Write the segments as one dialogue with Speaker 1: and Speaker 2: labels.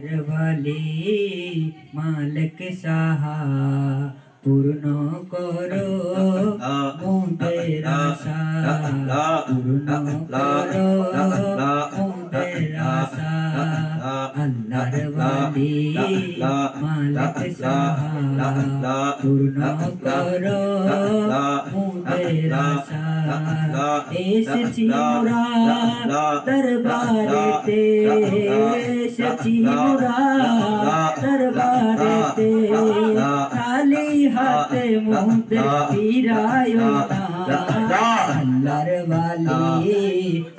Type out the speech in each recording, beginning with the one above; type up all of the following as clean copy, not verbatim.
Speaker 1: वाली मालिक साहा पूर्ण करो मोदेर आशा पूर्ण करो मोदेर आशा अल्लाहर वाली मालिक साहा पूर्ण करो मोदेर आशा एसेছি মোরা दरबारेते एसेছি মোরা दरबारेते खाली हाथे मुझे फिरायो ना अल्लाहर वाली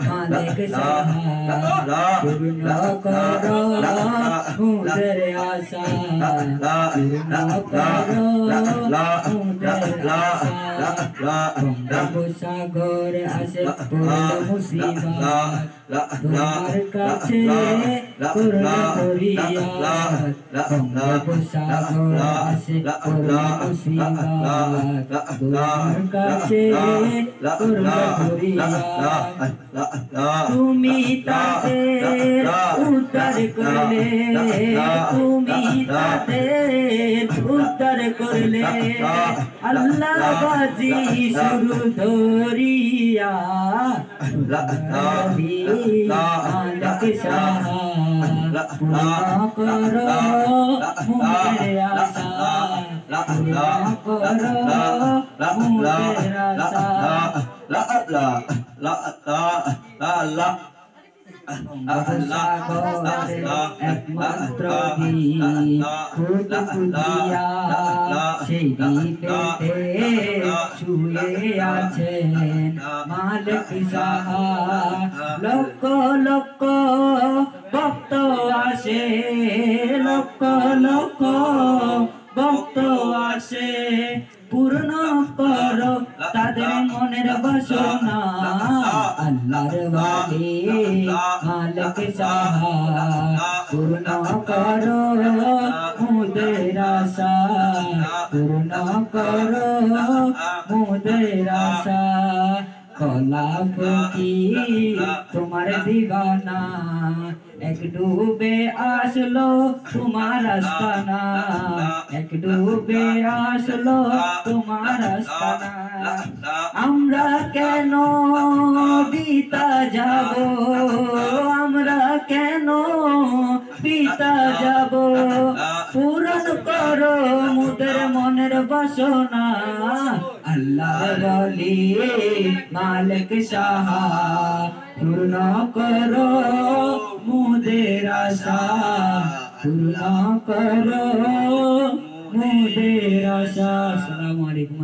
Speaker 1: मालिक साहा पूर्ण करो मुझे आशा पूर्ण करो मुझे आशा सागर आसे मुसीबत তোমার কাছে করুণা করিয়া সাগর আসে মুসিবত তোমার কাছে করুণা করিয়া তুমি তাদের উদ্ধার করলে তুমি তাদের উদ্ধার করলে আল্লাহ বাজি শুরু ধরিয়া मालिक साहा पूर्ण करो मुझे आशा पूर्ण करो मुझे आशा একমাত্র খুদিয়া সেই দ্বীপেতে শুয়ে আছেন মালিক সাহা লক্ষ লক্ষ ভক্ত আসে লক্ষ লক্ষ ভক্ত আসে পূর্ণ করো তাদের মনের বাসনা আল্লাহর ওয়ালি মালিক সাহা পূর্ণ করো মুদের আশা পূর্ণ করো মুদের আশা কলা ফকির তোমার দিবানা এক ডুবে আসলো তোমার আস্তানা এক ডুবে আসলো তোমার আস্তানা আমরা কেন পিতা যাব আমরা কেন পিতা যাব পূরণ করো মুদের মনের বাসনা আল্লাহর ওয়ালি মালিক সাহা পূর্ণ করো মুদের আশা পূর্ণ করো মুদের আশা। আসসালামু আলাইকুম।